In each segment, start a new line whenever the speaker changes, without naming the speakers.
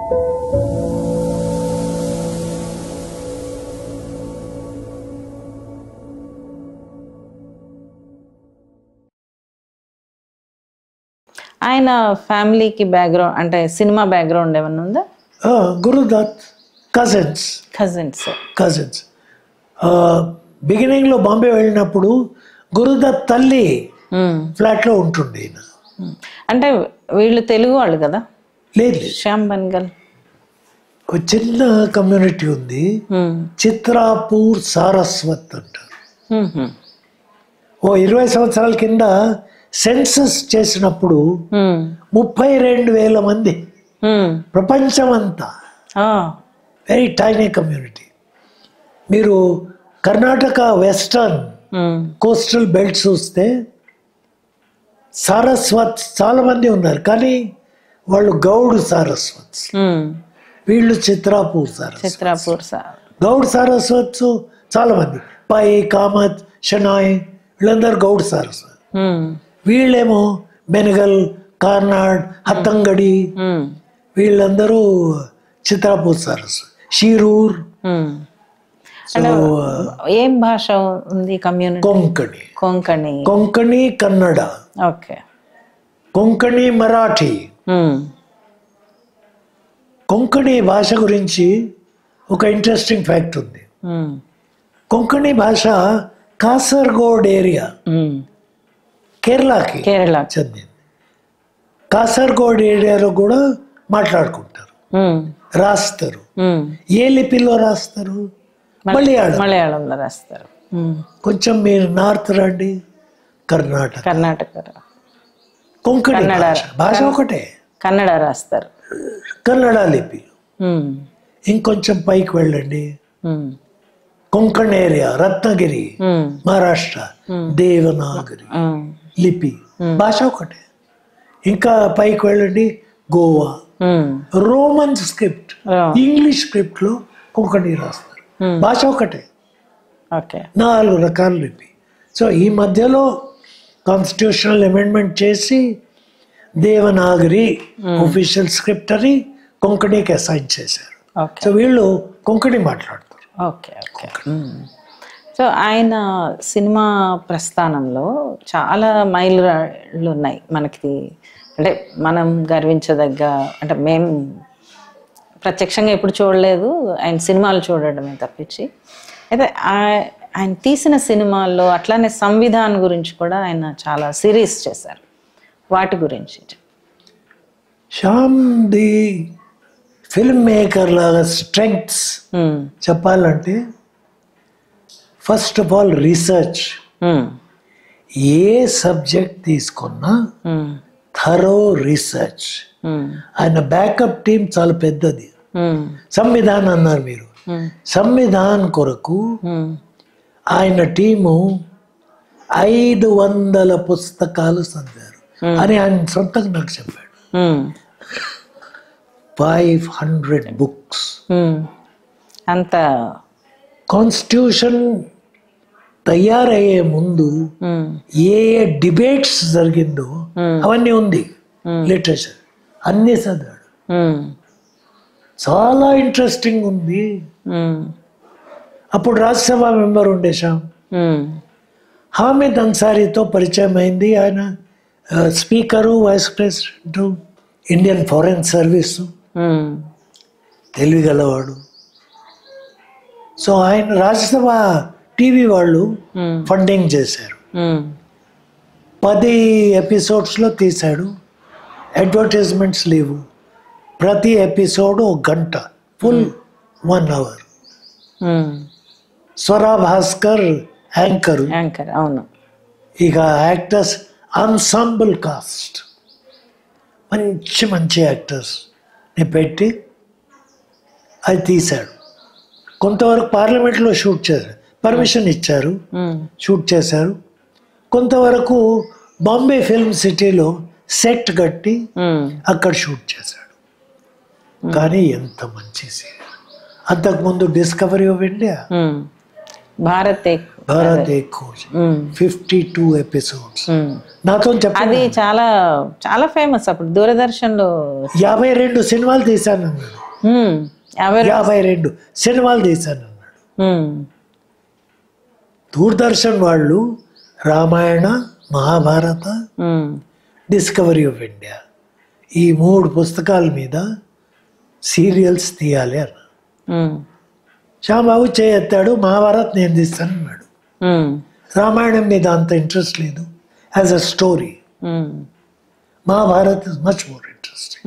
ఆయన ఫ్యామిలీకి బ్యాక్గ్రౌండ్ అంటే సినిమా బ్యాక్గ్రౌండ్ ఏమన్నా ఉందా?
గురుదత్ కజిన్స్ బిగినింగ్లో బాంబే వెళ్ళినప్పుడు గురుదత్ తల్లి ఫ్లాట్లో ఉంటుండే.
అంటే వీళ్ళు తెలుగు వాళ్ళు కదా?
లేదు,
శ్యామ్ బెనగల్.
ఒక చిన్న కమ్యూనిటీ ఉంది, చిత్రాపూర్ సారస్వత్ అంటారు. ఓ 20 సంవత్సరాల కింద సెన్సస్ చేసినప్పుడు 32,000 మంది, ప్రపంచమంతా. Very tiny community. మీరు కర్ణాటక వెస్టర్న్ కోస్టల్ బెల్ట్ చూస్తే సారస్వత్ చాలా మంది ఉన్నారు, కానీ వాళ్ళు గౌడ్ సారస్వత్, వీళ్ళు చిత్రాపూర్ సారస్వత్. గౌడ్ సారస్వత్ చాలా మంది, పై, కామత్, షనాయ్ వీళ్ళందరూ గౌడ్ సారస్వత్. వీళ్ళేమో బెనగల్, కార్నాడ్, హత్తంగడి వీళ్ళందరూ చిత్రాపూర్ సారస్వత్. షీరూర్.
ఏం భాష ఉంది కమ్యూనిటీ?
కొంకణి కన్నడ, కొంకణి మరాఠీ. కొంకణి భాష గురించి ఒక ఇంట్రెస్టింగ్ ఫ్యాక్ట్ ఉంది. కొంకణి భాష కాసర్గోడ్ ఏరియా, కేరళకి చెందింది. కాసర్గోడ్ ఏరియాలో కూడా మాట్లాడుకుంటారు, రాస్తారు. ఏ లిపిలో రాస్తారు?
మలయాళంలో రాస్తారు.
కొంచెం మీరు నార్త్ రండి, కర్ణాటక కొంకణి భాష ఒకటే,
కన్నడ రాస్తారు,
కన్నడ లిపి. ఇంకొంచెం పైకి వెళ్ళండి, కొంకణ్ ఏరియా, రత్నగిరి, మహారాష్ట్ర, దేవనాగరి లిపి భాష ఒకటే. ఇంకా పైకి వెళ్ళండి, Goa, Roman script, English script లో కొంకణి రాస్తారు, భాష ఒకటే, 4 రకాల లిపి. సో ఈ మధ్యలో కాన్స్టిట్యూషనల్ అమెండ్మెంట్ చేసి దేవనాగరి ఒఫీషియల్ స్క్రిప్ట్ అని కొంకణికి అసైన్ చేశారు. సో వీళ్ళు కొంకణి మాట్లాడతారు.
సో ఆయన సినిమా ప్రస్థానంలో చాలా మైలురాళ్ళు ఉన్నాయి మనకి, అంటే మనం గర్వించదగ్గ, అంటే మేము ప్రత్యక్షంగా ఎప్పుడు చూడలేదు, ఆయన సినిమాలు చూడడమే తప్పించి. అయితే ఆయన తీసిన సినిమాల్లో అట్లానే సంవిధానం గురించి కూడా ఆయన చాలా సిరీస్ చేశారు, వాటి గురించి.
శ్యామ్ ది ఫిల్మ్ మేకర్ లాగా స్ట్రెంగ్త్స్ చెప్పాలంటే, first of all research. A subject తీసుకున్నా థరో రీసెర్చ్. ఆయన బ్యాకప్ టీం చాలా పెద్దది. సంవిధాన్ అన్నారు మీరు, సంవిధాన్ కొరకు ఆయన టీము 500 పుస్తకాలు చదివారు అని ఆయన సొంతంగా నాకు చెప్పాడు. 500 బుక్స్.
అంత
కాన్స్టిట్యూషన్ తయారయ్యే ముందు ఏ డిబేట్స్ జరిగిందో అవన్నీ ఉంది, లిటరేచర్ అన్నీ చదివాడు. చాలా ఇంట్రెస్టింగ్ ఉంది. అప్పుడు రాజ్యసభ మెంబర్ ఉండే శ్యామ్. హామిద్ అన్సారీతో పరిచయం అయింది. ఆయన speaker, vice president, Indian foreign service, తెలివిగలవాడు. సో ఆయన రాజ్యసభ టీవీ వాళ్ళు ఫండింగ్ చేశారు. 10 ఎపిసోడ్స్లో తీశాడు. అడ్వర్టైజ్మెంట్స్ లేవు. ప్రతి ఎపిసోడ్ 1 గంట, full 1 hour. Swara Bhaskar anchor.
అవును.
ఇక యాక్టర్స్ అన్సాంబుల్ కాస్ట్, మంచి మంచి యాక్టర్స్ని పెట్టి అది తీశాడు. కొంతవరకు పార్లమెంట్లో షూట్ చేశారు, పర్మిషన్ ఇచ్చారు, షూట్ చేశారు. కొంతవరకు బాంబే ఫిల్మ్ సిటీలో సెట్ కట్టి అక్కడ షూట్ చేశాడు. కానీ ఎంత మంచి సీరియల్. అంతకుముందు discovery of India, Bharat Ek Khoj 52 episodes నాతో చెప్పండి.
అది చాలా చాలా ఫేమస్ అప్పుడు దూరదర్శన్లో.
52 సినిమాలు తీశాను అన్నాడు. 52 సినిమాలు తీశాను అన్నాడు. దూరదర్శన్ వాళ్ళు Ramayana, Mahabharata, discovery of India ఈ 3 పుస్తకాల మీద సీరియల్స్ తీయాలి అన్న. శ్యాంబాబు చేయెత్తాడు, మహాభారత్ నేను తీస్తాను అన్నాడు. రామాయణం మీద అంత ఇంట్రెస్ట్ లేదు as a story, Mahabharat is much more interesting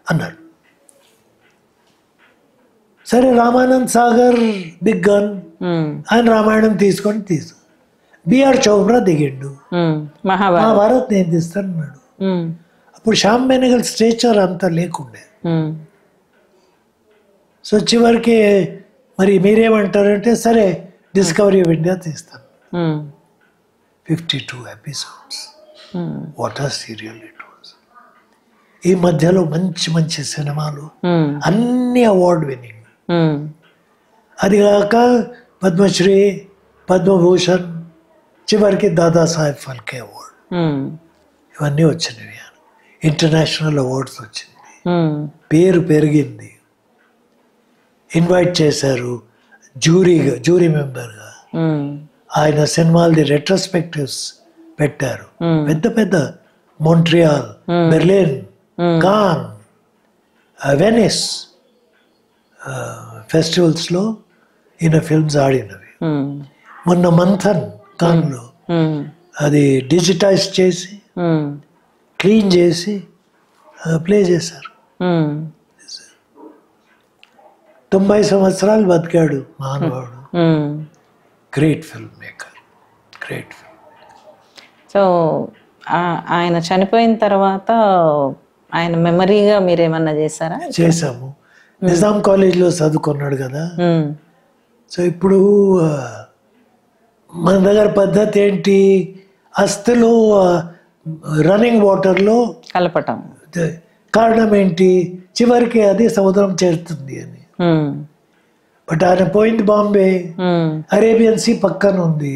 అన్నాడు. సరే రామానంద్ సాగర్ బిగ్ గన్ ఆయన రామాయణం తీసుకొని బిఆర్ చోప్రా దిగిండు, మహాభారత్ నేను తీస్తాను అన్నాడు. అప్పుడు శ్యామ్ బెనగల్ స్టేచర్ అంతా లేకుండే. సో చివరికి మరి మీరేమంటారంటే సరే డిస్కవరీ ఆఫ్ ఇండియా తీస్తాను. 52 episodes, what are serial it was. ఈ మధ్యలో మంచి మంచి సినిమాలు అన్ని అవార్డు విన్నింగ్. అది కాక పద్మశ్రీ, పద్మభూషణ్, చివరికి దాదాసాహెబ్ ఫాల్కే అవార్డు ఇవన్నీ వచ్చినవి. ఇంటర్నేషనల్ అవార్డ్స్ వచ్చింది, పేరు పెరిగింది. ఇన్వైట్ చేశారు జూరీ మెంబర్గా. ఆయన సినిమాలది రెట్రోస్పెక్టివ్స్ పెట్టారు. పెద్ద పెద్ద మోంట్రియాల్, బెర్లిన్, కాన్, వెనిస్ ఫెస్టివల్స్లో ఈయన ఫిల్మ్స్ ఆడినవి. మొన్న మంథన్ కాన్లో అది డిజిటైజ్ చేసి క్లీన్ చేసి ప్లే చేశారు. 90 సంవత్సరాలు బతికాడు మానవుడు. Great film maker, great film.
So ఆయన చనిపోయిన తర్వాత ఆయన మెమరీగా మీరేమన్నా చేశారా?
చేశాము. నిజాం కాలేజ్లో చదువుకున్నాడు కదా. సో ఇప్పుడు మన దగ్గర పద్ధతి ఏంటి, అస్థులు రన్నింగ్ వాటర్లో
కలపటం.
కారణం ఏంటి, చివరికి అది సముద్రం చేరుతుంది అని. బట్ ఆయన పోయింది బాంబే, అరేబియన్ సీ పక్కన ఉంది.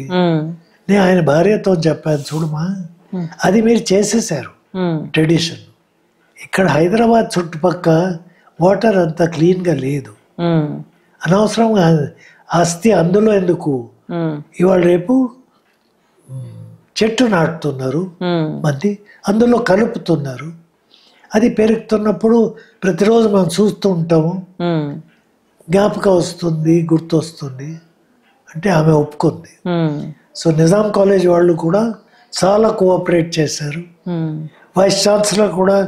నేను ఆయన భార్యతో చెప్పాను, చూడమా అది మీరు చేసేసారు ట్రెడిషన్, ఇక్కడ హైదరాబాద్ చుట్టుపక్క వాటర్ అంత క్లీన్గా లేదు, అనవసరంగా అస్థి అందులో ఎందుకు, ఇవాళ రేపు చెట్టు నాటుతున్నారు మంది, అందులో కలుపుతున్నారు, అది పెరుగుతున్నప్పుడు ప్రతిరోజు మనం చూస్తూ ఉంటాము, జ్ఞాపకం వస్తుంది, గుర్తు వస్తుంది అంటే ఆమె ఒప్పుకుంది. సో నిజాం కాలేజ్ వాళ్ళు కూడా చాలా కోఆపరేట్ చేశారు. వైస్ ఛాన్సలర్ కూడా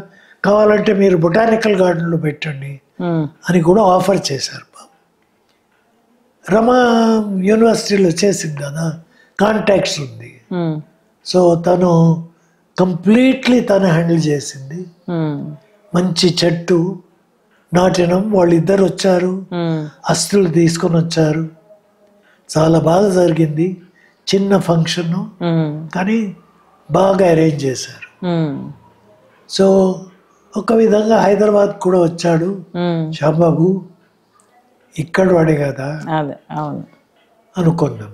కావాలంటే మీరు బొటానికల్ గార్డెన్లో పెట్టండి అని కూడా ఆఫర్ చేశారు. రమా యూనివర్సిటీలో చేసింది కదా, కాంటాక్ట్స్ ఉంది. సో తను కంప్లీట్లీ తను హ్యాండిల్ చేసింది. మంచి చెట్టు నాటినం, వాళ్ళిద్దరు వచ్చారు, అస్తులు తీసుకొని వచ్చారు, చాలా బాగా జరిగింది. చిన్న ఫంక్షన్ కానీ బాగా అరేంజ్ చేశారు. సో ఒక విధంగా హైదరాబాద్ కూడా వచ్చాడు శ్యాంబాబు, ఇక్కడ వాడే కదా అనుకున్నాం.